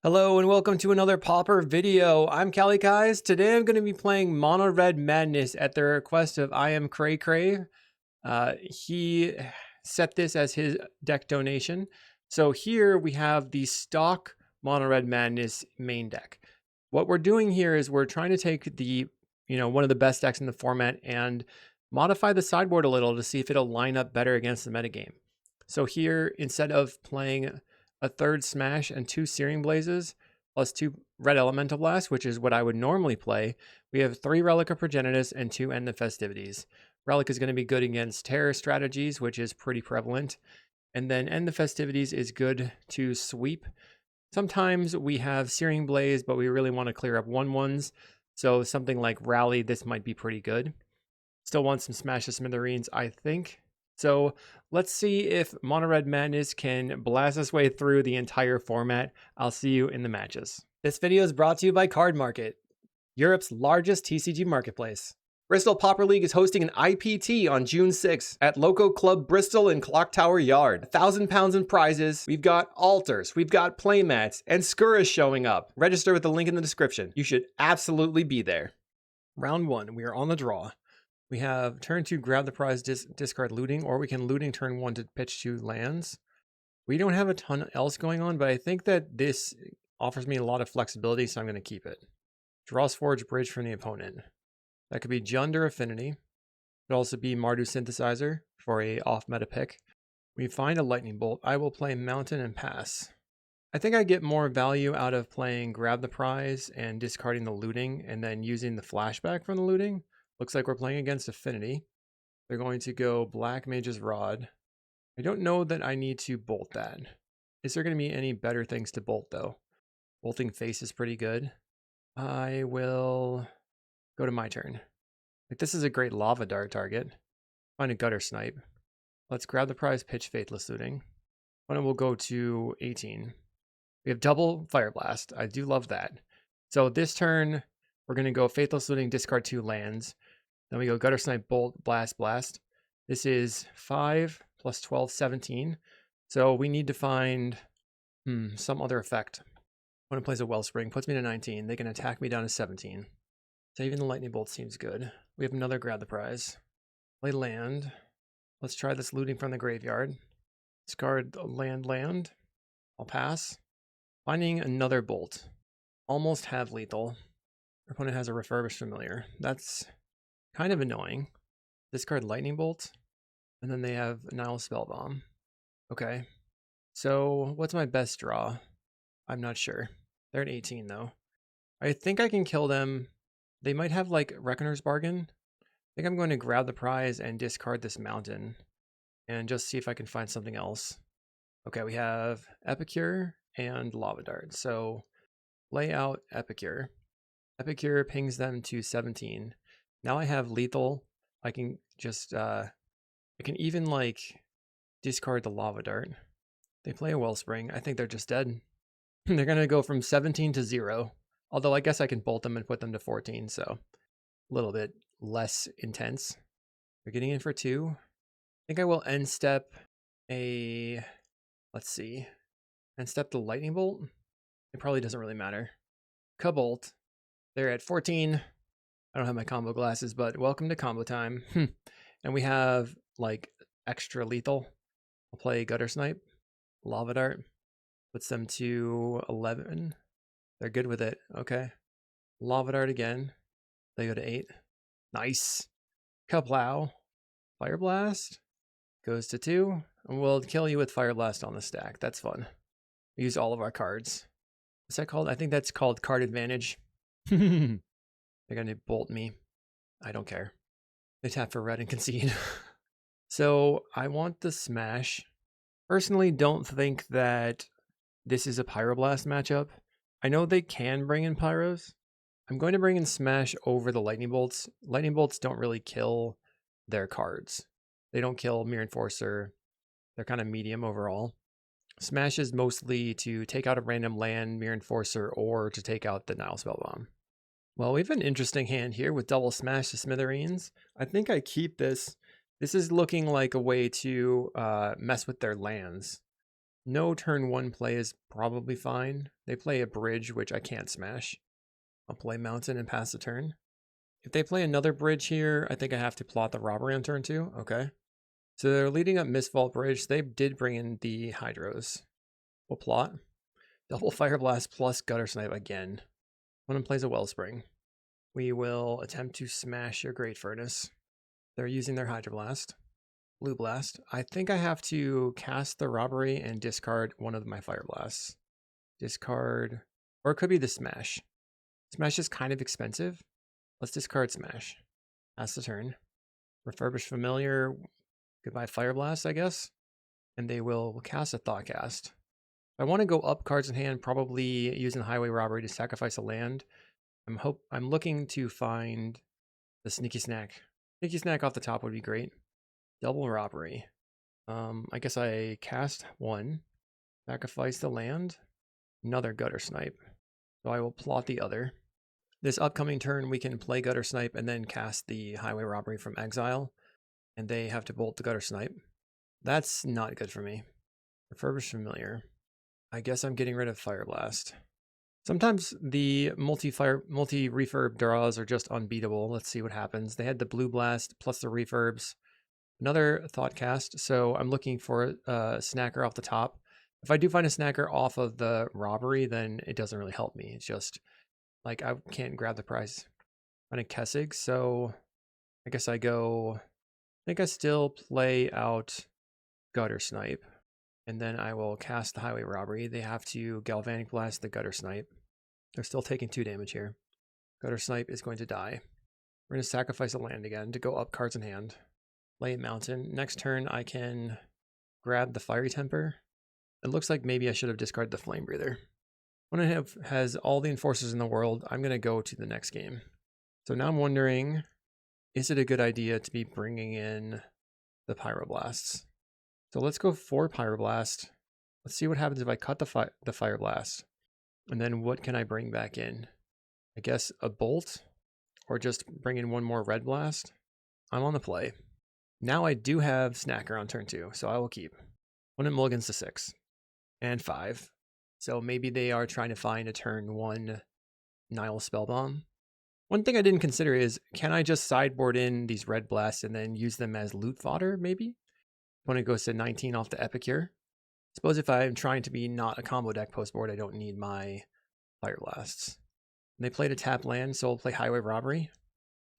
Hello and welcome to another Pauper video. I'm Kalikaiz. Today I'm going to be playing Mono Red Madness at the request of I Am Cray Cray. He set this as his deck donation. So here we have the stock Mono Red Madness main deck. What we're doing here is we're trying to take the, one of the best decks in the format and modify the sideboard a little to see if it'll line up better against the metagame. So here, instead of playing a third Smash and 2 Searing Blazes, plus 2 Red Elemental Blasts, which is what I would normally play, we have 3 Relic of Progenitus and 2 End of Festivities. Relic is going to be good against Terror strategies, which is pretty prevalent. And then End of Festivities is good to sweep. Sometimes we have Searing Blaze, but we really want to clear up 1/1s. So something like Rally, this might be pretty good. Still want some Smash to Smithereens, I think. So let's see if Mono Red Madness can blast its way through the entire format. I'll see you in the matches. This video is brought to you by Card Market, Europe's largest TCG marketplace. Bristol Pauper League is hosting an IPT on June 6th at Loco Club Bristol in Clock Tower Yard. £1,000 in prizes. We've got altars, we've got playmats, and Skurris showing up. Register with the link in the description. You should absolutely be there. Round 1, we are on the draw. We have turn 2, grab the prize, discard looting, or we can looting turn 1 to pitch 2 lands. We don't have a ton else going on, but I think that this offers me a lot of flexibility, so I'm going to keep it. Draws Forge Bridge from the opponent. That could be Jund or Affinity. It could also be Mardu Synthesizer for a off-meta pick. We find a Lightning Bolt. I will play Mountain and pass. I think I get more value out of playing grab the prize and discarding the looting, and then using the flashback from the looting. Looks like we're playing against Affinity. They're going to go Black Mage's Rod. I don't know that I need to bolt that. Is there going to be any better things to bolt, though? Bolting Face is pretty good. I will go to my turn. Like, this is a great Lava Dart target. Find a Guttersnipe. Let's grab the prize, pitch Faithless Looting. One will go to 18. We have double Fireblast. I do love that. So this turn, we're going to go Faithless Looting, discard 2 lands. Then we go Guttersnipe, Bolt, Blast. This is 5 plus 12, 17. So we need to find some other effect. When it plays a Wellspring, puts me to 19. They can attack me down to 17. So even the Lightning Bolt seems good. We have another grab the prize. Play land. Let's try this looting from the graveyard. Discard land. I'll pass. Finding another Bolt. Almost have lethal. Our opponent has a Refurbished Familiar. That's kind of annoying. Discard Lightning Bolt. And then they have Nihil Spellbomb. Okay. So what's my best draw? I'm not sure. They're at 18 though. I think I can kill them. They might have like Reckoner's Bargain. I think I'm going to grab the prize and discard this mountain. And just see if I can find something else. Okay, we have Epicure and Lava Dart. So lay out Epicure. Epicure pings them to 17. Now I have lethal. I can just, I can even like discard the Lava Dart. They play a Wellspring. I think they're just dead. They're going to go from 17 to 0. Although I guess I can bolt them and put them to 14. So a little bit less intense. They're getting in for 2. I think I will end step a, let's see, end step the Lightning Bolt. It probably doesn't really matter. Kabolt. They're at 14. I don't have my combo glasses, but welcome to combo time. And we have like extra lethal. I'll play Guttersnipe. Lava Dart. Puts them to 11. They're good with it. Okay. Lava Dart again. They go to 8. Nice. Kaplow. Fireblast. Goes to 2. And we'll kill you with Fireblast on the stack. That's fun. We use all of our cards. What's that called? I think that's called Card Advantage. They're going to bolt me. I don't care. They tap for red and concede. So I want the Smash. Personally, don't think that this is a Pyroblast matchup. I know they can bring in Pyros. I'm going to bring in Smash over the Lightning Bolts. Lightning Bolts don't really kill their cards. They don't kill Mirror Enforcer. They're kind of medium overall. Smash is mostly to take out a random land, Mirror Enforcer, or to take out the Nihil Spellbomb. Well, we have an interesting hand here with double Smash to Smithereens. I think I keep this. This is looking like a way to mess with their lands. No turn 1 play is probably fine. They play a bridge, which I can't smash. I'll play mountain and pass the turn. If they play another bridge here, I think I have to plot the robbery on turn 2. Okay. So they're leading up Mistvault Bridge. They did bring in the Hydros. We'll plot. Double Fireblast plus Guttersnipe again. One of them plays a Wellspring. We will attempt to smash your Great Furnace. They're using their Hydroblast. Blue Blast. I think I have to cast the robbery and discard one of my Fire Blasts. Discard, or it could be the Smash. Smash is kind of expensive. Let's discard Smash. Pass the turn. Refurbish Familiar. Goodbye Fire Blast, I guess. And they will cast a Thoughtcast. I want to go up cards in hand, probably using Highway Robbery to sacrifice a land. I'm looking to find the Sneaky Snack. Sneaky Snack off the top would be great. Double Robbery. I guess I cast one, sacrifice the land, another Guttersnipe. So I will plot the other. This upcoming turn, we can play Guttersnipe and then cast the Highway Robbery from exile, and they have to bolt the Guttersnipe. That's not good for me. Refurbish Familiar. I guess I'm getting rid of Fireblast. Sometimes the multi-refurb draws are just unbeatable. Let's see what happens. They had the Blue Blast plus the refurbs. Another Thoughtcast, so I'm looking for a snacker off the top. If I do find a snacker off of the robbery, then it doesn't really help me. It's just like I can't grab the prize. I'm a Kessig, so I guess I think I still play out Guttersnipe, and then I will cast the Highway Robbery. They have to Galvanic Blast the Guttersnipe. They're still taking 2 damage here. Guttersnipe is going to die. We're going to sacrifice a land again to go up cards in hand. Play a mountain. Next turn, I can grab the Fiery Temper. It looks like maybe I should have discarded the Flame Breather. When it has all the Enforcers in the world, I'm going to go to the next game. So now I'm wondering, is it a good idea to be bringing in the Pyroblasts? So let's go for Pyroblast. Let's see what happens if I cut the Fireblast. And then what can I bring back in? I guess a Bolt, or just bring in one more Red Blast. I'm on the play. Now I do have Snacker on turn 2, so I will keep. One at mulligans to 6 and 5. So maybe they are trying to find a turn 1 Nihil Spellbomb. One thing I didn't consider is, can I just sideboard in these Red Blasts and then use them as loot fodder, maybe? When it goes to 19 off the Epicure. Suppose if I'm trying to be not a combo deck post board, I don't need my Fire Blasts. And they played a tap land, so I'll play Highway Robbery.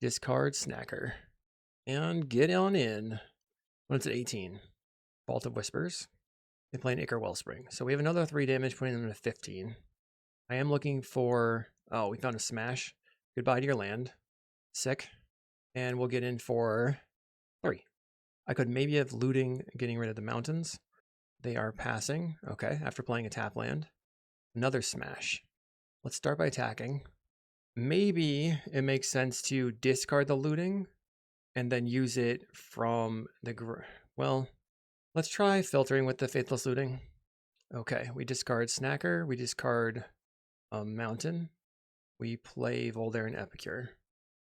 Discard Snacker. And get on in. When it's at 18. Vault of Whispers. They play an Ichor Wellspring. So we have another 3 damage, putting them to 15. I am looking for... Oh, we found a Smash. Goodbye to your land. Sick. And we'll get in for 3. I could maybe have looting, getting rid of the mountains. They are passing. Okay, after playing a tap land. Another Smash. Let's start by attacking. Maybe it makes sense to discard the looting and then use it from the... Well, let's try filtering with the Faithless Looting. Okay, we discard Snacker. We discard Mountain. We play Voldaire and Epicure.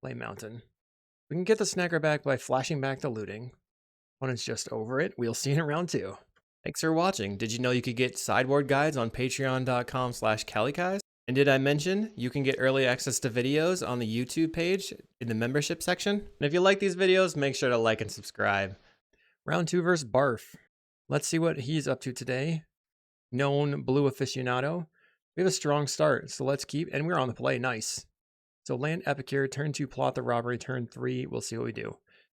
Play Mountain. We can get the Snacker back by flashing back the looting. When it's just over it, we'll see in round 2. Thanks for watching. Did you know you could get sideboard guides on patreon.com/Kalikaiz? And did I mention you can get early access to videos on the YouTube page in the membership section? And if you like these videos, make sure to like and subscribe. Round 2 versus Barf. Let's see what he's up to today. Known blue aficionado. We have a strong start, so let's keep, and we're on the play. Nice. So land Epicure, turn 2 plot the robbery, turn 3, we'll see what we do.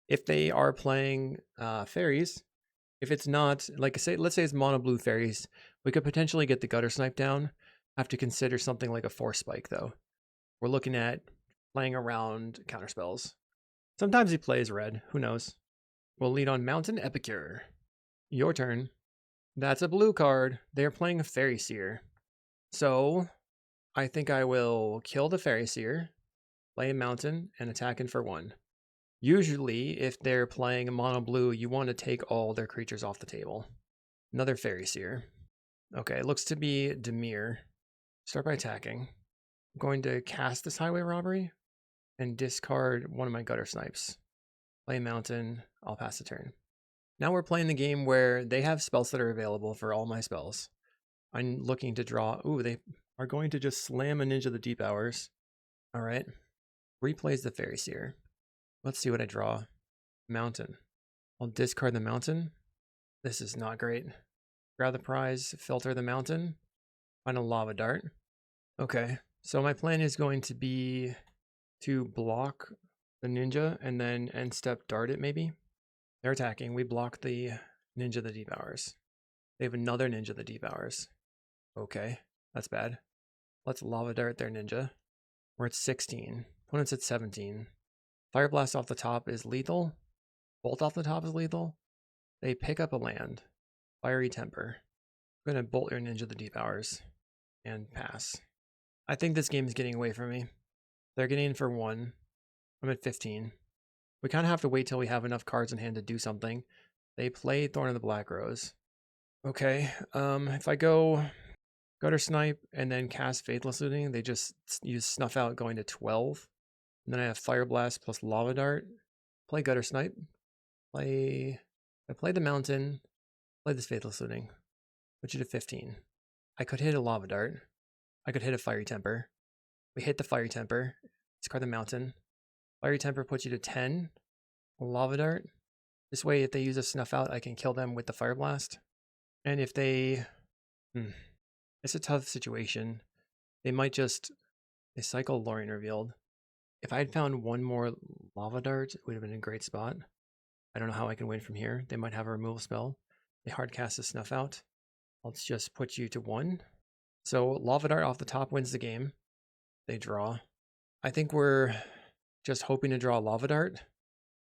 If they are playing fairies, if it's not, like I say, let's say it's mono blue fairies, we could potentially get the Guttersnipe down. Have to consider something like a Force Spike though. We're looking at playing around counterspells. Sometimes he plays red, who knows. We'll lead on Mountain Epicure. Your turn. That's a blue card. They're playing a Fairy Seer. So I think I will kill the Fairy Seer, play a Mountain, and attack in for 1. Usually, if they're playing a mono blue, you want to take all their creatures off the table. Another Fairy Seer. Okay, it looks to be Demir. Start by attacking. I'm going to cast this Highway Robbery and discard one of my Guttersnipes. Play a Mountain. I'll pass the turn. Now we're playing the game where they have spells that are available for all my spells. I'm looking to draw. Ooh, they are going to just slam a Ninja of the Deep Hours. All right. Replays the Fairy Seer. Let's see what I draw. Mountain. I'll discard the mountain. This is not great. Grab the prize, filter the mountain, find a Lava Dart. Okay, so my plan is going to be to block the Ninja and then end step dart it maybe. They're attacking. We block the Ninja of the Deep Hours. They have another Ninja of the Deep Hours. Okay, that's bad. Let's Lava Dart their Ninja. We're at 16. Opponent's at 17. Fireblast off the top is lethal. Bolt off the top is lethal. They pick up a land. Fiery Temper. I'm going to bolt your Ninja of the Deep Hours and pass. I think this game is getting away from me. They're getting in for 1. I'm at 15. We kind of have to wait till we have enough cards in hand to do something. They play Thorn of the Black Rose. Okay, if I go Guttersnipe and then cast Faithless Looting, they just use Snuff Out going to 12. And then I have Fireblast plus Lava Dart. Play Guttersnipe. I play the Mountain. Play this Faithless Looting. Put you to 15. I could hit a Lava Dart. I could hit a Fiery Temper. We hit the Fiery Temper. Discard the Mountain. Fiery Temper puts you to 10. A Lava Dart. This way, if they use a Snuff Out, I can kill them with the Fire Blast. And if they... it's a tough situation. They might just... They cycle Lorien Revealed. If I had found one more Lava Dart, it would have been a great spot. I don't know how I can win from here. They might have a removal spell. They hard cast a Snuff Out. Let's just put you to 1. So Lava Dart off the top wins the game. They draw. I think we're just hoping to draw a Lava Dart.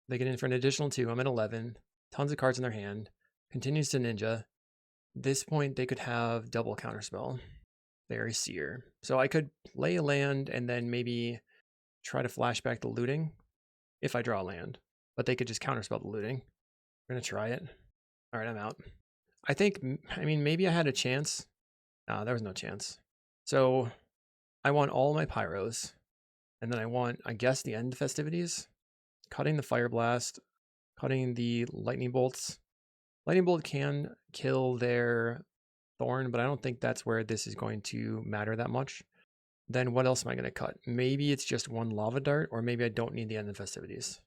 They get in for an additional 2. I'm at 11. Tons of cards in their hand. Continues to Ninja. This point, they could have double counterspell. Fairy Seer. So I could play a land and then maybe try to flashback the looting if I draw a land. But they could just counterspell the looting. We're going to try it. All right, I'm out. I mean, maybe I had a chance. There was no chance. So I want all my pyros. And then I want, I guess, the end festivities. Cutting the Fire Blast. Cutting the lightning bolts. Lightning bolt can kill their thorn, but I don't think that's where this is going to matter that much. Then what else am I going to cut? Maybe it's just one Lava Dart, or maybe I don't need the end of festivities.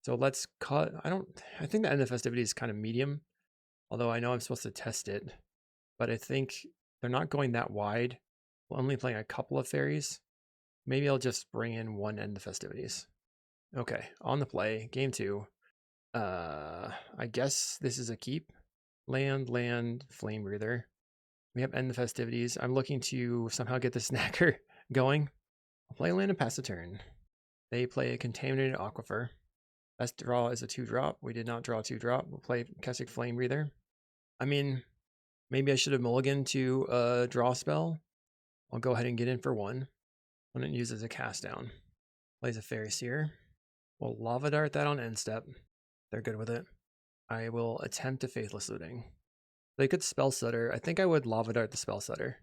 So let's cut. I think the end of festivities is kind of medium. Although I know I'm supposed to test it. But I think they're not going that wide. We're only playing a couple of fairies. Maybe I'll just bring in one end of festivities. Okay, on the play. Game 2. I guess this is a keep. Land, Flame Breather. We have end the festivities. I'm looking to somehow get the snacker going. I'll play land and pass the turn. They play a Contaminated Aquifer. Best draw is a 2-drop. We did not draw a 2-drop. We'll play Keswick Flame Breather. I mean, maybe I should have mulliganed to a draw spell. I'll go ahead and get in for 1. When it uses a cast down. Plays a Fairy Seer. We'll Lava Dart that on end step. They're good with it. I will attempt a Faithless Looting. They could Spell Stutter. I think I would Lava Dart the Spell Stutter.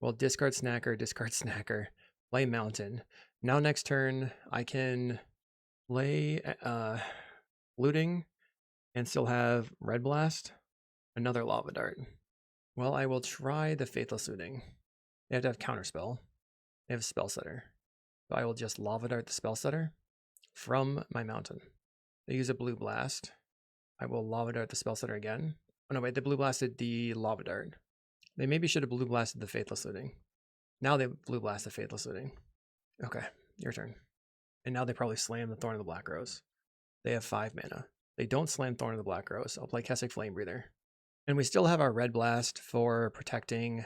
Well, discard Snacker, play Mountain. Now next turn, I can play Looting and still have Red Blast. Another Lava Dart. Well, I will try the Faithless Looting. They have to have Counterspell. They have Spell Stutter. So I will just Lava Dart the Spell Stutter from my Mountain. They use a Blue Blast. I will Lava Dart the Spell Stutter again. Oh no, wait, they Blue Blasted the Lava Dart. They maybe should have Blue Blasted the Faithless Looting. Now they Blue Blast the Faithless Looting. Okay, your turn. And now they probably slam the Thorn of the Black Rose. They have 5 mana. They don't slam Thorn of the Black Rose. I'll play Keswick Flame Breather. And we still have our Red Blast for protecting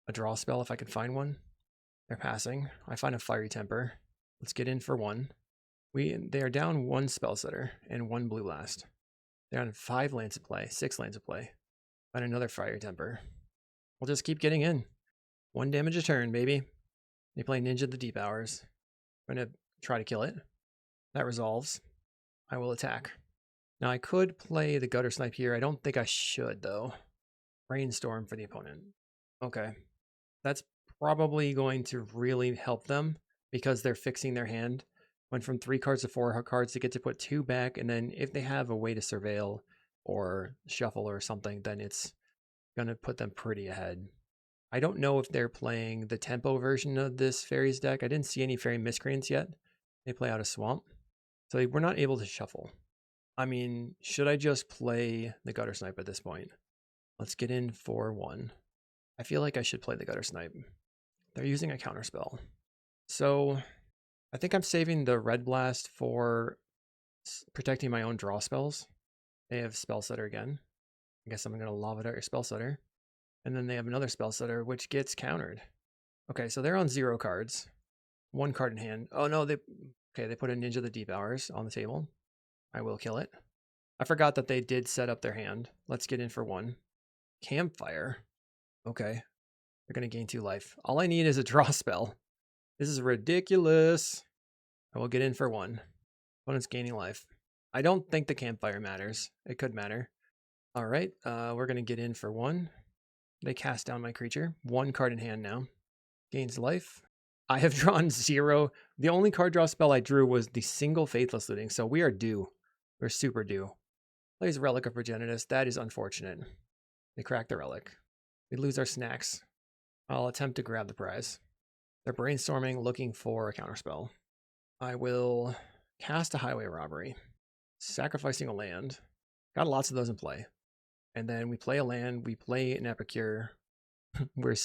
a draw spell if I can find one. They're passing. I find a Fiery Temper. Let's get in for 1. They are down 1 Spell Setter and 1 Blue Blast. They're on 5 lands to play, 6 lands to play. Find another Fiery Temper. We'll just keep getting in. 1 damage a turn, baby. They play Ninja of the Deep Hours. I'm going to try to kill it. That resolves. I will attack. Now I could play the Guttersnipe here. I don't think I should, though. Brainstorm for the opponent. Okay. That's probably going to really help them because they're fixing their hand. Went from 3 cards to 4 cards to get to put 2 back, and then if they have a way to surveil, or shuffle or something, then it's going to put them pretty ahead. I don't know if they're playing the tempo version of this fairies deck. I didn't see any fairy miscreants yet. They play out of swamp. So we're not able to shuffle. I mean, should I just play the Guttersnipe at this point? Let's get in for 1. I feel like I should play the Guttersnipe. They're using a counterspell. So I think I'm saving the Red Blast for protecting my own draw spells. They have Spell Setter again. I guess I'm going to Lava Dart your Spell Setter. And then they have another Spell Setter, which gets countered. Okay, so they're on 0 cards. 1 card in hand. Oh no, they put a Ninja the Deep Hours on the table. I will kill it. I forgot that they did set up their hand. Let's get in for 1. Campfire. Okay. They're going to gain 2 life. All I need is a draw spell. This is ridiculous. I will get in for 1. Opponent's gaining life. I don't think the campfire matters. It could matter. All right. We're going to get in for 1. They cast down my creature. 1 card in hand now. Gains life. I have drawn 0. The only card draw spell I drew was the single Faithless Looting. So we are due. We're super due. Plays Relic of Progenitus. That is unfortunate. They crack the Relic. We lose our snacks. I'll attempt to grab the prize. They're brainstorming, looking for a counterspell. I will cast a Highway Robbery. Sacrificing a land. Got lots of those in play. And then we play a land. We play an Epicure. We're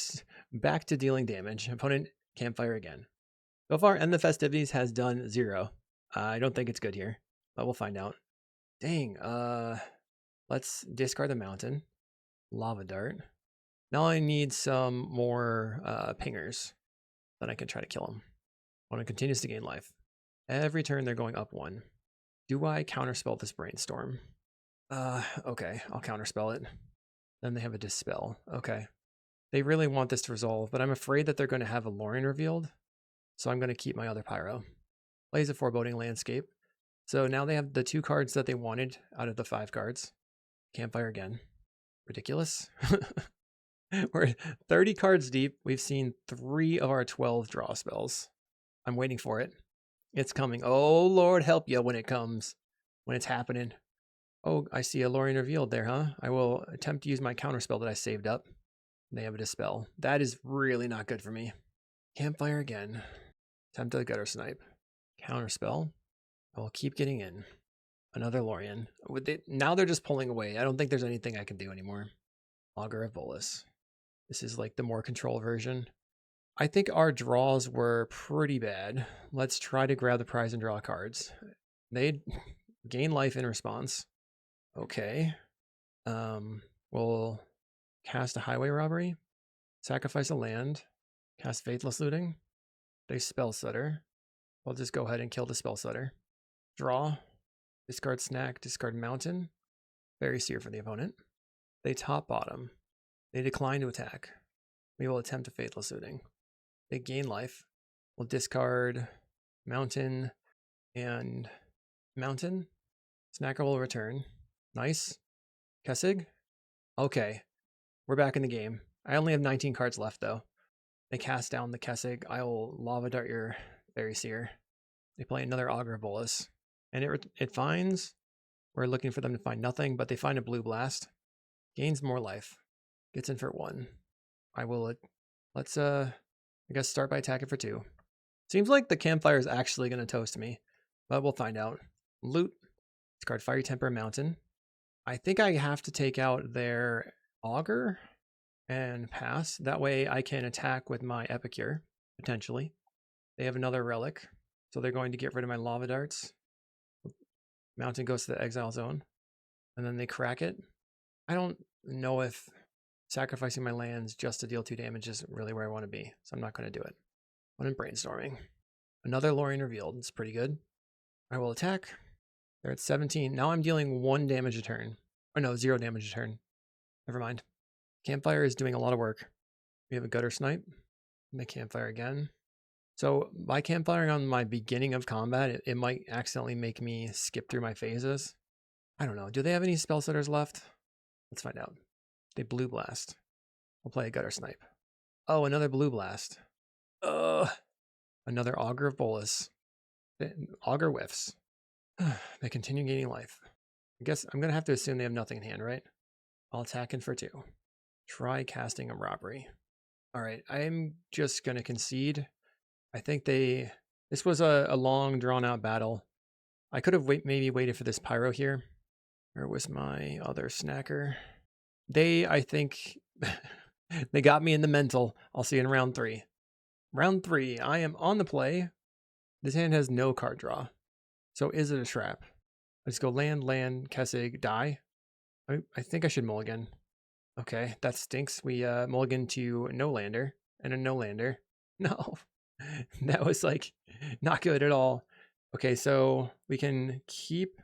back to dealing damage. Opponent campfire again. So far, End the Festivities has done 0. I don't think it's good here, but we'll find out. Dang. Let's discard the mountain. Lava Dart. Now I need some more pingers. Then I can try to kill him. Opponent continues to gain life. Every turn they're going up 1. Do I counterspell this brainstorm? Okay, I'll counterspell it. Then they have a dispel. Okay. They really want this to resolve, but I'm afraid that they're going to have a Lorien revealed. So I'm going to keep my other Pyro. Plays a Foreboding Landscape. So now they have the 2 cards that they wanted out of the 5 cards. Campfire again. Ridiculous. We're 30 cards deep. We've seen 3 of our 12 draw spells. I'm waiting for it. It's coming. Oh, Lord, help you when it comes. When it's happening. Oh, I see a Lorien revealed there, huh? I will attempt to use my counterspell that I saved up. They have a dispel. That is really not good for me. Campfire again. Attempt to Guttersnipe. Counterspell. I will keep getting in. Another Lorien. Now they're just pulling away. I don't think there's anything I can do anymore. Augur of Bolus. This is like the more control version. I think our draws were pretty bad. Let's try to grab the prize and draw cards. They gain life in response. Okay. We'll cast a Highway Robbery. Sacrifice a land. Cast Faithless Looting. They Spell Setter. We'll just go ahead and kill the Spell Setter. Draw. Discard Snack. Discard Mountain. Very Seer for the opponent. They top bottom. They decline to attack. We will attempt a Faithless Looting. They gain life. We'll discard Mountain and Mountain. Snacker will return. Nice. Kessig. Okay. We're back in the game. I only have 19 cards left though. They cast down the Kessig. I will Lava Dart your Fairy Seer. They play another Augur of Bolus. And it finds. We're looking for them to find nothing, but they find a Blue Blast. Gains more life. Gets in for 1. I will, let's, I guess start by attacking for 2. Seems like the campfire is actually going to toast me, but we'll find out. Loot. Discard Fiery Temper Mountain. I think I have to take out their Augur and pass. That way I can attack with my Epicure, potentially. They have another Relic, so they're going to get rid of my Lava Darts. Mountain goes to the Exile Zone, and then they crack it. I don't know if sacrificing my lands just to deal 2 damage is really where I want to be, so I'm not going to do it. One in Brainstorming. Another Lorien revealed. It's pretty good. I will attack. They're at 17. Now I'm dealing 1 damage a turn. Or no, 0 damage a turn. Never mind. Campfire is doing a lot of work. We have a Guttersnipe. And the Campfire again. So by campfiring on my beginning of combat, it might accidentally make me skip through my phases. I don't know. Do they have any spell setters left? Let's find out. They Blue Blast. We'll play a Guttersnipe. Oh, another Blue Blast. Another Augur of Bolus. Augur whiffs. They continue gaining life. I guess I'm going to have to assume they have nothing in hand, right? I'll attack in for 2. Try casting a robbery. All right, I'm just going to concede. I think this was a long, drawn-out battle. I could have maybe waited for this pyro here. Where was my other snacker? I think, they got me in the mental. I'll see you in round 3. Round 3, I am on the play. This hand has no card draw. So is it a trap? Let's go land, Kessig, die. I think I should mulligan. Okay, that stinks. We mulligan to no lander and a no lander. No, that was like not good at all. Okay, so we can keep,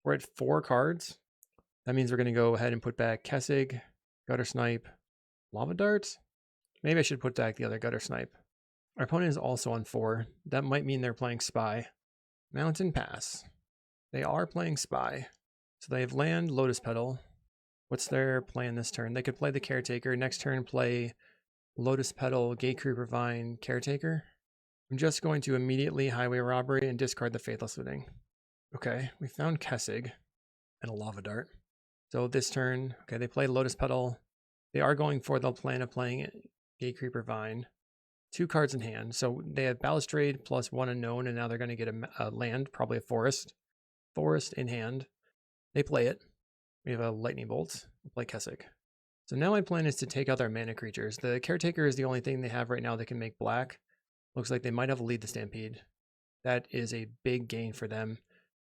we're at 4 cards. That means we're going to go ahead and put back Kessig, Guttersnipe, Lava Dart. Maybe I should put back the other Guttersnipe. Our opponent is also on 4. That might mean they're playing Spy. Mountain Pass. They are playing Spy. So they have land, Lotus Petal. What's their plan this turn? They could play the Caretaker. Next turn, play Lotus Petal, Gatecreeper Vine, Caretaker. I'm just going to immediately Highway Robbery and discard the Faithless Looting. Okay, we found Kessig and a Lava Dart. So this turn, okay, they play Lotus Petal. They are going for the plan of playing Gatecreeper Vine. 2 cards in hand. So they have Balustrade plus 1 unknown, and now they're going to get a land, probably a forest. Forest in hand. They play it. We have a Lightning Bolt. We'll play Kessig. So now my plan is to take out their mana creatures. The Caretaker is the only thing they have right now that can make black. Looks like they might have Lead the Stampede. That is a big gain for them,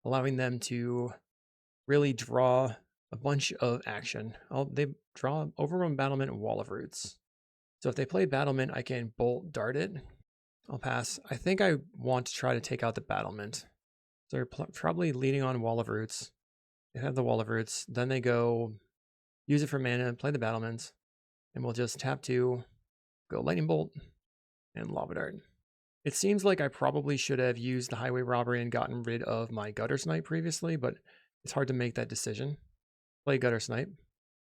allowing them to really draw a bunch of action. They draw Overrun Battlement and Wall of Roots. So if they play Battlement, I can Bolt Dart it. I'll pass. I think I want to try to take out the Battlement. So they're probably leading on Wall of Roots. They have the Wall of Roots. Then they go use it for mana, play the Battlements, and we'll just tap 2, go Lightning Bolt, and Lava Dart. It seems like I probably should have used the Highway Robbery and gotten rid of my Guttersnipe previously, but it's hard to make that decision. Play Guttersnipe,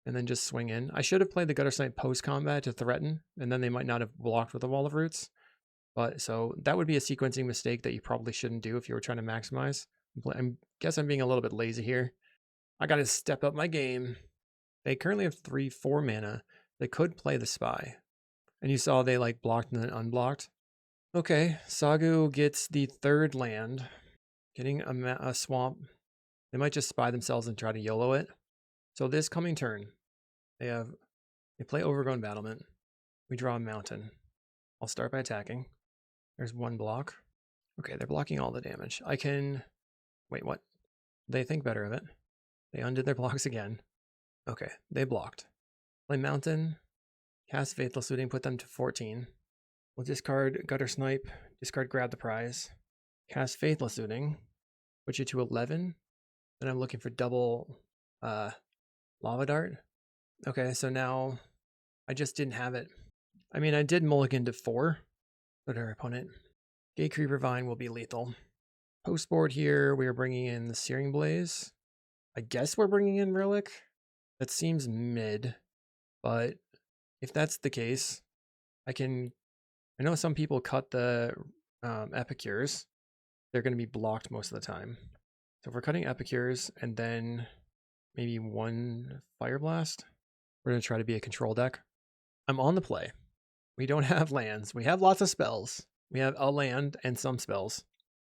and then just swing in. I should have played the Guttersnipe post-combat to threaten, and then they might not have blocked with the Wall of Roots. But so that would be a sequencing mistake that you probably shouldn't do if you were trying to maximize. I guess I'm being a little bit lazy here. I got to step up my game. They currently have 3/4 mana. They could play the Spy. And you saw they like blocked and then unblocked. Okay, Sagu gets the 3rd land, getting a swamp. They might just Spy themselves and try to YOLO it. So this coming turn, they play Overgrown Battlement. We draw a mountain. I'll start by attacking. There's 1 block. Okay, they're blocking all the damage. I can... Wait, what? They think better of it. They undid their blocks again. Okay, they blocked. Play Mountain, cast Faithless Looting, put them to 14. We'll discard Guttersnipe, discard Grab the Prize, cast Faithless Looting, put you to 11. Then I'm looking for double Lava Dart. Okay, so now I just didn't have it. I mean, I did mulligan to 4, but our opponent. Gatecreeper Vine will be lethal. Post board here, we are bringing in the Searing Blaze. I guess we're bringing in Relic. That seems mid, but if that's the case, I know some people cut the Epicures. They're going to be blocked most of the time. So if we're cutting Epicures and then maybe 1 Fireblast, we're going to try to be a control deck. I'm on the play. We don't have lands. We have lots of spells. We have a land and some spells.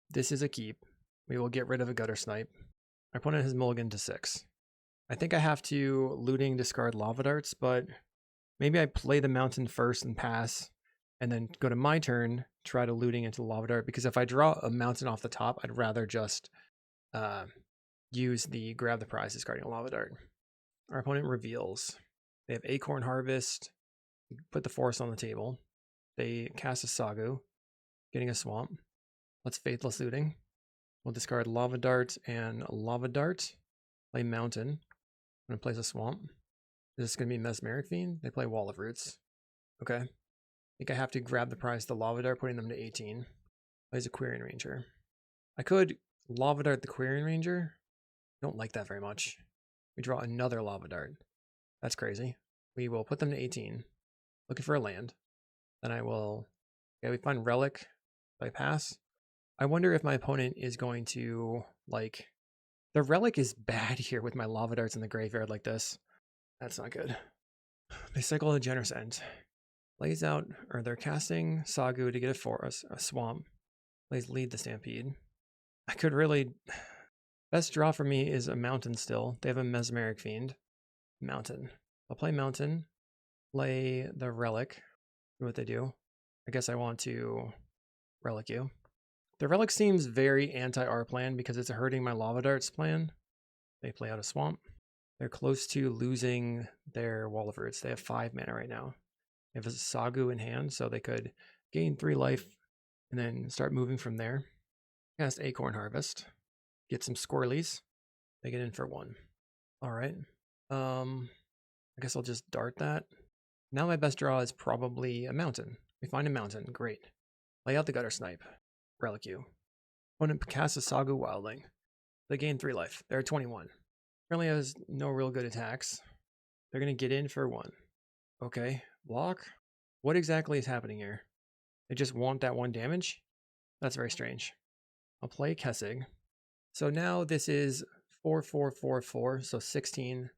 This is a keep. We will get rid of a Guttersnipe. Our opponent has mulligan to 6. I think I have to looting discard Lava Darts, but maybe I play the mountain first and pass, and then go to my turn, try to looting into the Lava Dart, because if I draw a mountain off the top, I'd rather just use the Grab the Prize discarding a Lava Dart. Our opponent reveals. They have Acorn Harvest. We put the forest on the table. They cast a Sagu, getting a swamp. Let's Faithless Looting. We'll discard Lava Dart and Lava Dart. Play Mountain. I'm going to place a swamp. Is this going to be Mesmeric Fiend? They play Wall of Roots. Okay. I think I have to grab the prize the Lava Dart, putting them to 18. Plays a Quirion Ranger. I could Lava Dart the Quirion Ranger. I don't like that very much. We draw another Lava Dart. That's crazy. We will put them to 18. Looking for a land. Then I will... Okay, we find Relic. I pass. I wonder if my opponent is going to, like, The relic is bad here with my lava darts in the graveyard like this. That's not good. They cycle a generous end. Plays out, or they're casting Sagu to get a forest, a swamp. Plays lead the Stampede. I could really... Best draw for me is a mountain still. They have a Mesmeric Fiend. Mountain. I'll play mountain. Play the relic. See what they do. I guess I want to relic you. The relic seems very anti-R plan because it's hurting my lava darts plan. They play out a swamp. They're close to losing their Wall of Roots. They have 5 mana right now. They have a Sagu in hand, so they could gain 3 life and then start moving from there. Cast Acorn Harvest. Get some squirrelies. They get in for 1. Alright. I guess I'll just dart that. Now my best draw is probably a mountain. We find a mountain. Great. Lay out the Guttersnipe. Relic you. Opponent casts a Sagu Wildling. They gain 3 life. They're 21. Apparently has no real good attacks. They're going to get in for 1. Okay. Block. What exactly is happening here? They just want that 1 damage? That's very strange. I'll play Kessig. So now this is 4-4-4-4, so 16.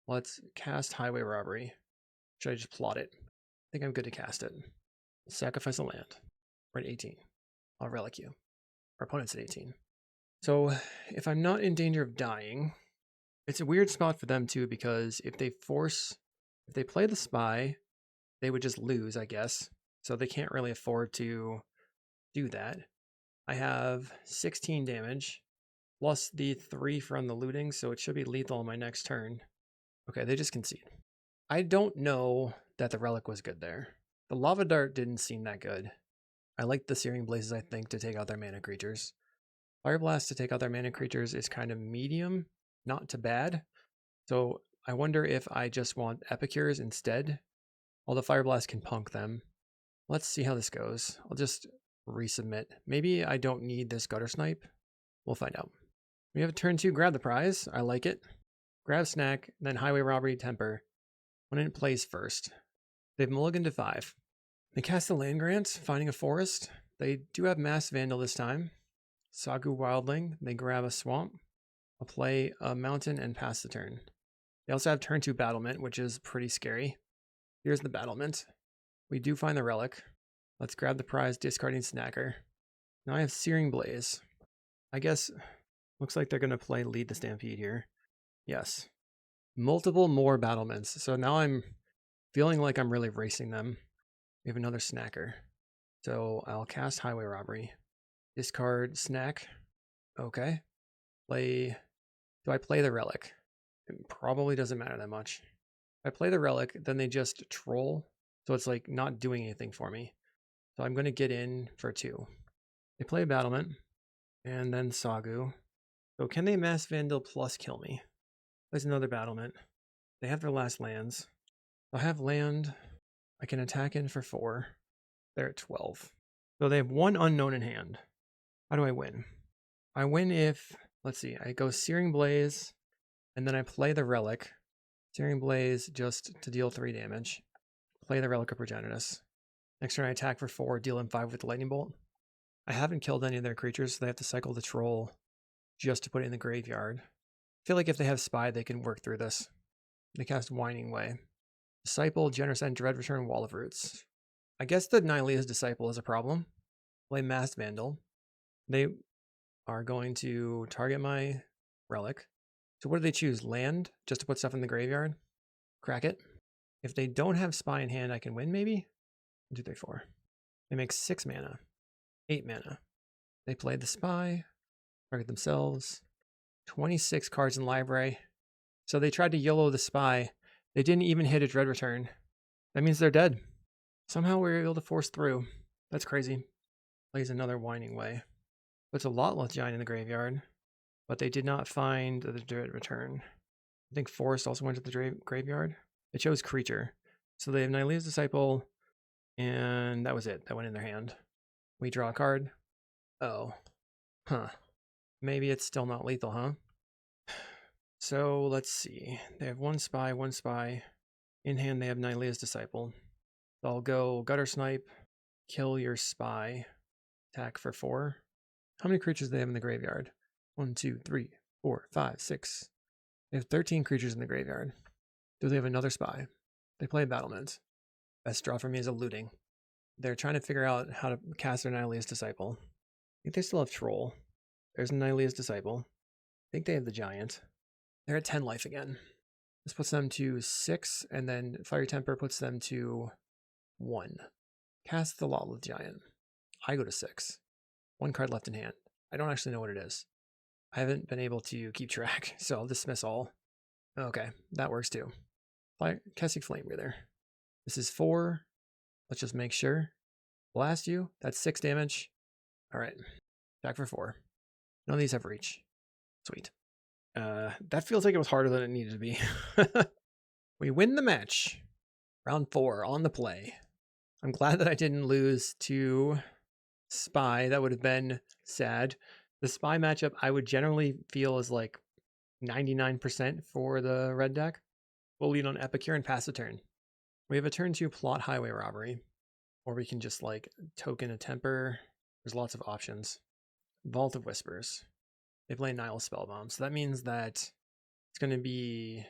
Let's cast Highway Robbery. Should I just plot it? I think I'm good to cast it. Sacrifice a land. We're at 18. I'll relic you. Our opponent's at 18. So if I'm not in danger of dying, it's a weird spot for them too, because if they play the spy, they would just lose, I guess. So they can't really afford to do that. I have 16 damage, plus the 3 from the looting, so it should be lethal on my next turn. Okay, they just concede. I don't know that the relic was good there. The Lava Dart didn't seem that good. I like the Searing Blazes, I think, to take out their mana creatures. Fireblast to take out their mana creatures is kind of medium, not too bad. So I wonder if I just want Epicures instead. Although Fireblast can punk them. Let's see how this goes. I'll just resubmit. Maybe I don't need this Guttersnipe. We'll find out. We have a turn 2, grab the prize. I like it. Grab snack, then Highway Robbery, Temper. Opponent plays first. They've mulliganed to 5. They cast the land grant, finding a forest. They do have Mass Vandal this time. Sagu Wildling. They grab a swamp. I'll play a mountain and pass the turn. They also have turn 2 battlement, which is pretty scary. Here's the battlement. We do find the relic. Let's grab the prize, discarding Snacker. Now I have Searing Blaze. I guess, looks like they're going to play Lead the Stampede here. Yes. Multiple more battlements. So now I'm feeling like I'm really racing them. We have another Snacker. So I'll cast Highway Robbery. Discard Snack. Okay. Do I play the relic? It probably doesn't matter that much. If I play the relic, then they just troll. So it's like not doing anything for me. So I'm going to get in for 2. They play a battlement. And then Sagu. So can they Mass Vandal plus kill me? There's another battlement. They have their last lands. I have land. I can attack in for 4. They're at 12. So they have 1 unknown in hand. How do I win? I win if, let's see, I go Searing Blaze, and then I play the relic. Searing Blaze just to deal 3 damage. Play the Relic of Progenitus. Next turn I attack for 4, deal them 5 with the Lightning Bolt. I haven't killed any of their creatures, so they have to cycle the Troll just to put it in the graveyard. I feel like if they have Spy, they can work through this. They cast Whining Way. Disciple, Generous End, Dread Return, Wall of Roots. I guess the Nylea's Disciple is a problem. Play Mass Vandal. They are going to target my relic. So what do they choose? Land? Just to put stuff in the graveyard? Crack it. If they don't have Spy in hand, I can win maybe? 1, 2, 3, 4. They make 6 mana. 8 mana. They play the Spy. Target themselves. 26 cards in library. So they tried to YOLO the Spy. They didn't even hit a Dread Return. That means they're dead. Somehow we were able to force through. That's crazy. Plays another Whining Way. Puts a Lotleth Giant in the graveyard. But they did not find the Dread Return. I think Forest also went to the graveyard. It chose Creature. So they have Nylea's Disciple. And that was it. That went in their hand. We draw a card. Oh. Huh. Maybe it's still not lethal, huh? So let's see. They have 1 Spy, 1 Spy. In hand, they have Nylea's Disciple. So I'll go Guttersnipe, kill your Spy, attack for 4. How many creatures do they have in the graveyard? 1, 2, 3, 4, 5, 6. They have 13 creatures in the graveyard. Do they have another spy? They play Battlement. Best draw for me is a looting. They're trying to figure out how to cast their Nylea's Disciple. I think they still have Troll. There's Nylea's Disciple. I think they have the Giant. They're at 10 life again. This puts them to 6, and then Fiery Temper puts them to 1. Cast the Lawless Giant. I go to 6. 1 card left in hand. I don't actually know what it is. I haven't been able to keep track, so I'll dismiss all. Okay, that works too. Kessig Flame Breather. This is 4. Let's just make sure. Blast you. That's 6 damage. All right. Back for 4. None of these have reach. Sweet. That feels like it was harder than it needed to be. We win the match. Round 4 on the play. I'm glad that I didn't lose to Spy. That would have been sad. The Spy matchup I would generally feel is like 99% for the red deck. We'll lead on Epicure and pass a turn. We have a turn 2 plot Highway Robbery. Or we can just like token a Temper. There's lots of options. Vault of Whispers. They play Nihil Spellbomb. So that means that it's going to be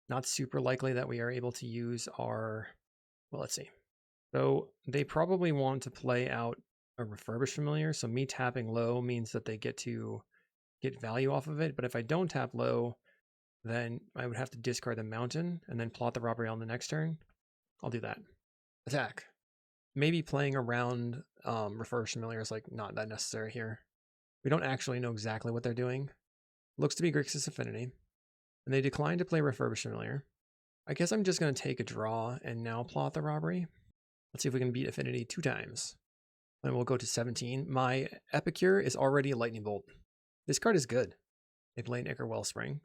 not super likely that we are able to use our... Well, let's see. So they probably want to play out a Refurbished Familiar. So me tapping low means that they get to get value off of it. But if I don't tap low, then I would have to discard the Mountain and then plot the Robbery on the next turn. I'll do that. Attack. Maybe playing around Refurbished Familiar is like not that necessary here. We don't actually know exactly what they're doing. Looks to be Grixis Affinity. And they decline to play Refurbished Familiar. I guess I'm just going to take a draw and now plot the Robbery. Let's see if we can beat Affinity 2 times. Then we'll go to 17. My Epicure is already a Lightning Bolt. This card is good. They play an Ichor Wellspring.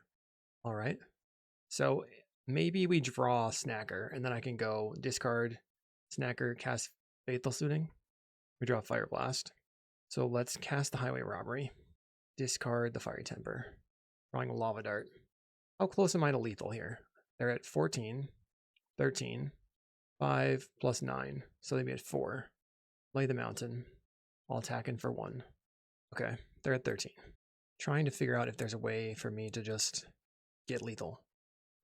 All right. So maybe we draw Snacker, and then I can go discard Snacker, cast Faithful Suiting. We draw Fireblast. So let's cast the Highway Robbery. Discard the Fiery Temper. Drawing a Lava Dart. How close am I to lethal here? They're at 14, 13, 5 plus 9. So they made 4. Lay the Mountain. I'll attack in for 1. Okay, they're at 13. Trying to figure out if there's a way for me to just get lethal.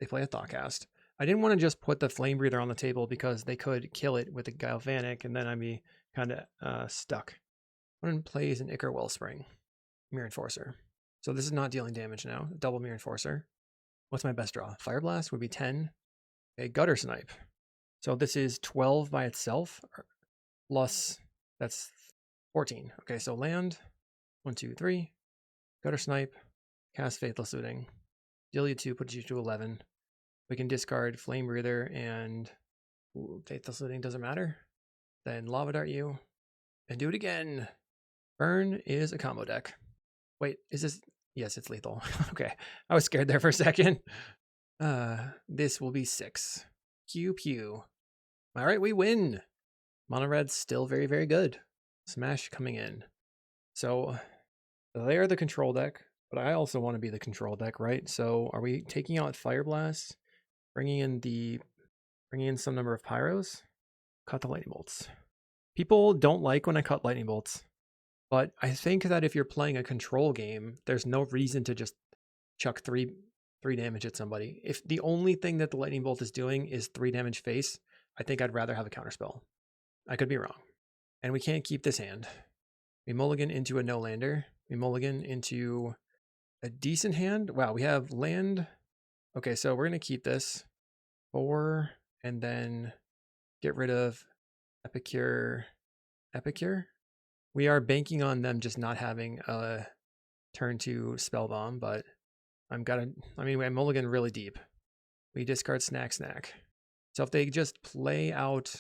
They play a Thoughtcast. I didn't want to just put the Flame Breather on the table because they could kill it with a Galvanic and then I'd be kind of stuck. One plays an Ichor Wellspring. Mirror Enforcer. So this is not dealing damage now. Double Mirror Enforcer. What's my best draw? Fireblast would be 10. Okay, Guttersnipe. So this is 12 by itself. Plus, that's 14. Okay, so land. 1, 2, 3. Guttersnipe. Cast Faithless Looting. Deal you 2, puts you to 11. We can discard Flame Breather and Faithless Looting doesn't matter. Then Lava Dart you. And do it again. Burn is a combo deck. Wait, is this... Yes, it's lethal. Okay, I was scared there for a second. This will be 6. Pew pew. All right, we win. Mono Red's still very, very good. Smash coming in. So they are the control deck, but I also want to be the control deck, right? So are we taking out Fireblast, bringing in some number of Pyros? Cut the Lightning Bolts. People don't like when I cut Lightning Bolts. But I think that if you're playing a control game, there's no reason to just chuck 3 damage at somebody. If the only thing that the Lightning Bolt is doing is 3 damage face, I think I'd rather have a counterspell. I could be wrong. And we can't keep this hand. We mulligan into a no-lander. We mulligan into a decent hand. Wow, we have land. Okay, so we're going to keep this. 4, and then get rid of Epicure. Epicure? We are banking on them just not having a turn 2 Spellbomb, but I'm mulligan really deep. We discard Snack. So if they just play out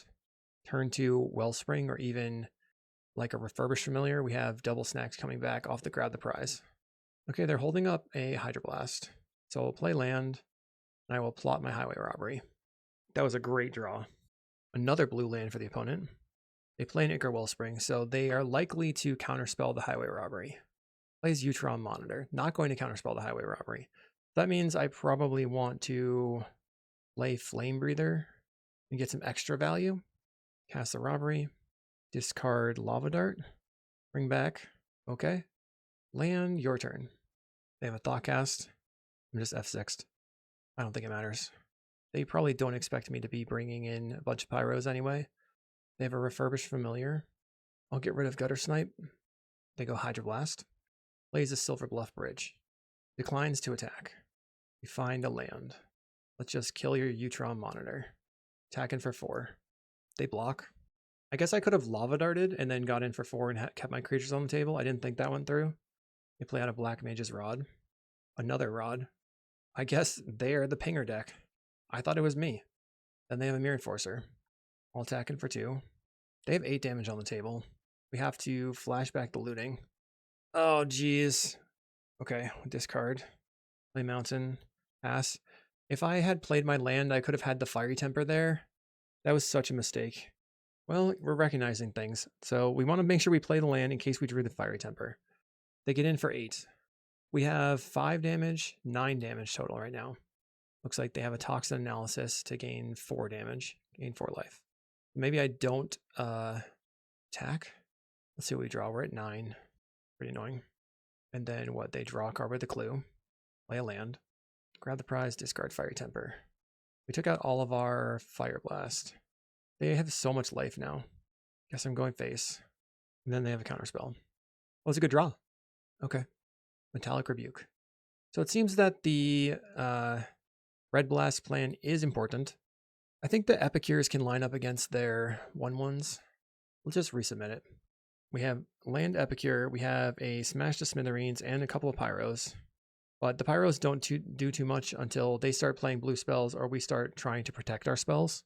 turn 2 Wellspring or even like a Refurbished Familiar, we have double Snacks coming back off the Grab the Prize. Okay, they're holding up a Hydroblast. So I'll play land, and I will plot my Highway Robbery. That was a great draw. Another blue land for the opponent. They play an Ichor Wellspring, so they are likely to counterspell the Highway Robbery. Plays Utron Monitor, not going to counterspell the Highway Robbery. That means I probably want to play Flame Breather and get some extra value. Cast the Robbery, discard Lava Dart, bring back, okay. Land, your turn. They have a Thoughtcast. I'm just F6'd. I don't think it matters. They probably don't expect me to be bringing in a bunch of pyros anyway. They have a refurbished familiar. I'll get rid of Guttersnipe. They go Hydroblast. Plays a Silver Bluff Bridge. Declines to attack. You find a land. Let's just kill your Utron monitor. Attacking for 4. They block. I guess I could have Lava Darted and then got in for 4 and kept my creatures on the table. I didn't think that went through. They play out a Black Mage's Rod. Another Rod. I guess they're the pinger deck. I thought it was me. Then they have a Mirror Enforcer. I'll attack in for 2. They have 8 damage on the table. We have to flashback the looting. Oh, geez. Okay, discard. Play Mountain. Pass. If I had played my land, I could have had the Fiery Temper there. That was such a mistake. Well, we're recognizing things. So we want to make sure we play the land in case we drew the Fiery Temper. They get in for 8. We have 5 damage, 9 damage total right now. Looks like they have a Toxin Analysis to gain 4 damage, gain 4 life. Maybe I don't attack. Let's see what we draw. We're at 9. Pretty annoying. And then what? They draw a card with a clue. Play a land. Grab the prize, discard Fiery Temper. We took out all of our Fireblast. They have so much life now. Guess I'm going face. And then they have a counterspell. Oh, it's a good draw. Okay. Metallic Rebuke. So it seems that the Red Blast plan is important. I think the Epicures can line up against their 1/1s. We'll just resubmit it. We have land Epicure. We have a Smash to Smithereens and a couple of Pyros. But the Pyros don't do too much until they start playing blue spells or we start trying to protect our spells.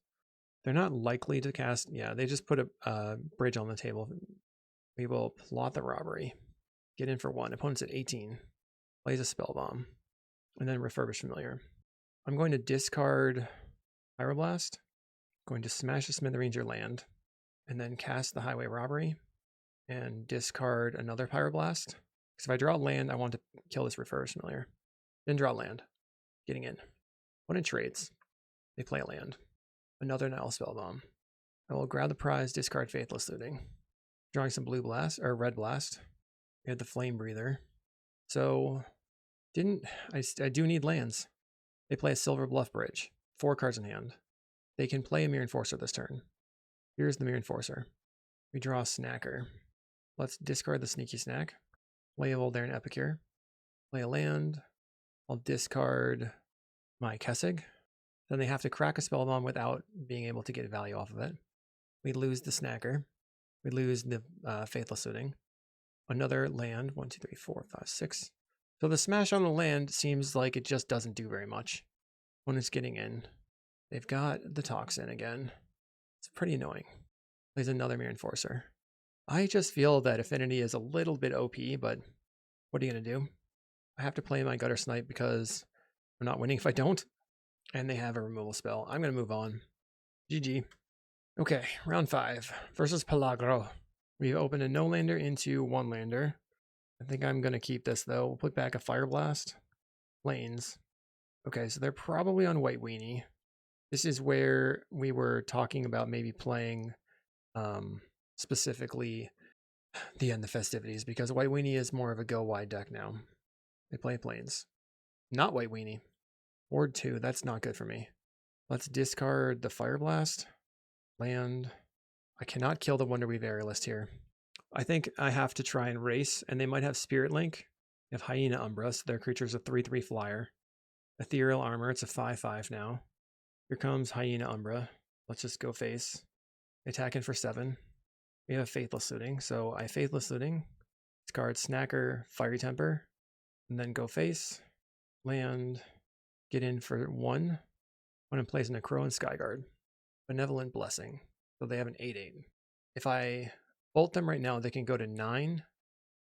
They're not likely to cast. Yeah, they just put a bridge on the table. We will plot the robbery. Get in for 1. Opponent's at 18. Plays a Spell Bomb. And then Refurbish Familiar. I'm going to discard Pyroblast. Going to Smash the Smithereens your land. And then cast the Highway Robbery. And discard another Pyroblast. Because if I draw land, I want to kill this Refurbish Familiar. Then draw land. Getting in. Opponent trades. They play a land. Another Nile Spellbomb. I will grab the prize, discard Faithless Looting. Drawing some blue blast, or red blast. We had the Flame Breather. So, I do need lands. They play a Silver Bluff Bridge. 4 cards in hand. They can play a Mirror Enforcer this turn. Here's the Mirror Enforcer. We draw a Snacker. Let's discard the Sneaky Snack. Play a Voldaren Epicure. Play a land. I'll discard my Kessig. Then they have to crack a Spellbomb without being able to get value off of it. We lose the Snacker. We lose the Faithless Looting. Another land. 1, 2, 3, 4, 5, 6. So the smash on the land seems like it just doesn't do very much. When it's getting in. They've got the Toxin again. It's pretty annoying. Plays another Mirror Enforcer. I just feel that Affinity is a little bit OP, but what are you going to do? I have to play my Guttersnipe because I'm not winning if I don't. And they have a removal spell. I'm going to move on. GG. Okay, round 5 versus Pelagro. We've opened a no-lander into 1-lander. I think I'm going to keep this, though. We'll put back a Fireblast. Lanes. Okay, so they're probably on White Weenie. This is where we were talking about maybe playing specifically the end of Festivities, because White Weenie is more of a go-wide deck now. They play Plains. Not White Weenie. Ward 2, that's not good for me. Let's discard the Fireblast. Land. I cannot kill the Wonderweave Aerialist here. I think I have to try and race, and they might have Spirit Link. They have Hyena Umbra, so their creature's a 3/3 flyer. Ethereal Armor, it's a 5/5 now. Here comes Hyena Umbra. Let's just go face. Attacking for 7. We have a Faithless Looting, so I Faithless Looting. Discard Snacker, Fiery Temper, and then go face. Land. Get in for 1. When I'm placing a Crow and Skyguard. Benevolent Blessing. So they have an 8/8. If I bolt them right now, they can go to 9.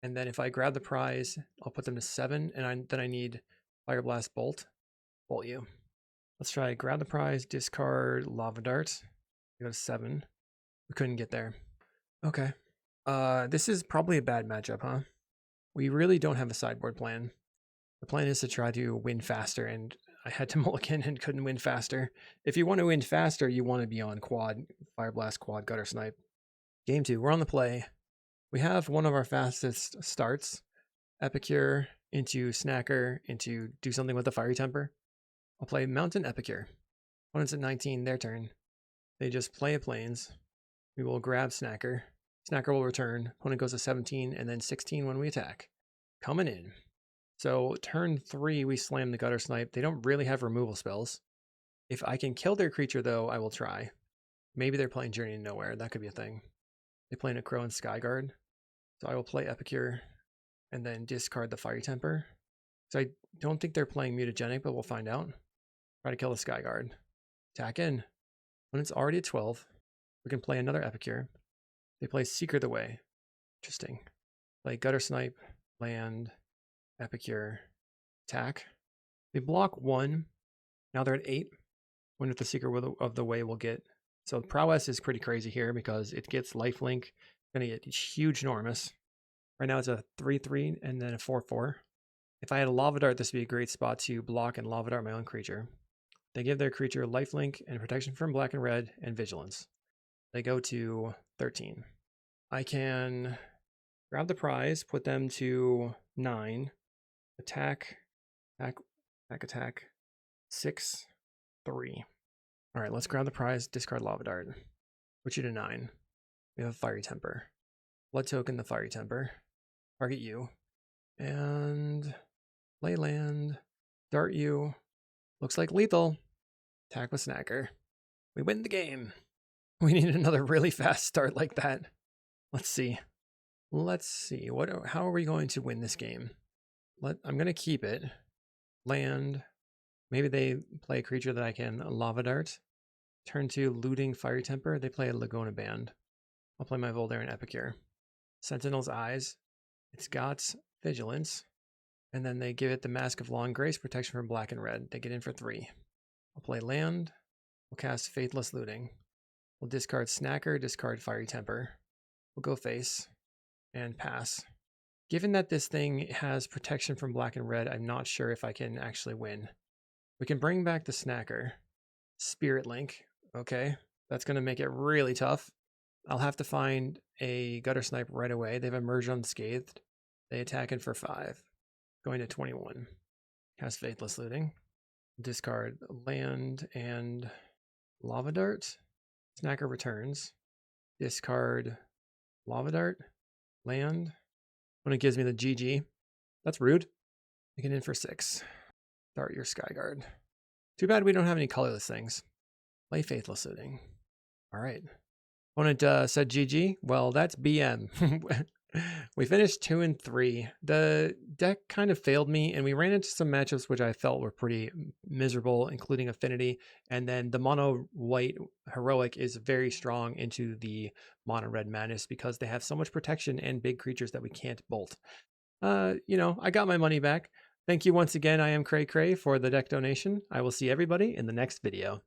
And then if I grab the prize, I'll put them to 7. And then I need Fireblast Bolt. Bolt you. Let's try grab the prize, discard Lava Dart. We go to 7. We couldn't get there. Okay. This is probably a bad matchup, huh? We really don't have a sideboard plan. The plan is to try to win faster, and I had to mulligan and couldn't win faster. If you want to win faster, you want to be on quad, Fireblast, quad, Guttersnipe. Game 2, we're on the play. We have one of our fastest starts. Epicure, into Snacker, into do something with the Fiery Temper. I'll play Mountain Epicure. Opponents at 19, their turn. They just play a Plains. We will grab Snacker. Snacker will return. Opponent goes to 17 and then 16 when we attack. Coming in. So turn 3, we slam the Guttersnipe. They don't really have removal spells. If I can kill their creature, though, I will try. Maybe they're playing Journey to Nowhere. That could be a thing. They play Necro and Skyguard. So I will play Epicure and then discard the Fiery Temper. So I don't think they're playing Mutagenic, but we'll find out. Try to kill the Skyguard. Attack in. When it's already at 12, we can play another Epicure. They play Secret the Way. Interesting. Play Guttersnipe, land, Epicure, attack. They block 1. Now they're at 8. When with the Secret of the Way we'll get. So prowess is pretty crazy here because it gets lifelink. Gonna get huge enormous. Right now it's a 3/3 and then a 4/4. If I had a Lava Dart, this would be a great spot to block and Lava Dart my own creature. They give their creature lifelink and protection from black and red and vigilance. They go to 13. I can grab the prize, put them to 9, attack, 6, 3. All right, let's grab the prize, discard Lava Dart. Put you to 9. We have a Fiery Temper. Blood token the Fiery Temper. Target you. And play land. Dart you. Looks like lethal. Attack with Snacker. We win the game. We need another really fast start like that. Let's see. How are we going to win this game? I'm going to keep it. Land. Maybe they play a creature that I can Lava Dart. Turn 2, looting Fiery Temper. They play a Laguna Band. I'll play my Voldaire and Epicure. Sentinel's Eyes. It's got Vigilance. And then they give it the Mask of Long Grace, protection from black and red. They get in for 3. I'll play land. We'll cast Faithless Looting. We'll discard Snacker, discard Fiery Temper. We'll go face and pass. Given that this thing has protection from black and red, I'm not sure if I can actually win. We can bring back the Snacker. Spirit Link. Okay, that's going to make it really tough. I'll have to find a Guttersnipe right away. They've emerged unscathed. They attack in for 5. Going to 21. Cast Faithless Looting. Discard land and Lava Dart. Snacker returns. Discard Lava Dart. Land. When it gives me the GG. That's rude. You can in for 6. Dart your Skyguard. Too bad we don't have any colorless things. Play Faithless Looting. All right. Opponent said GG. Well, that's BM. We finished 2 and 3. The deck kind of failed me, and we ran into some matchups which I felt were pretty miserable, including Affinity. And then the mono white heroic is very strong into the mono red madness because they have so much protection and big creatures that we can't bolt. I got my money back. Thank you once again, I am Cray Cray, for the deck donation. I will see everybody in the next video.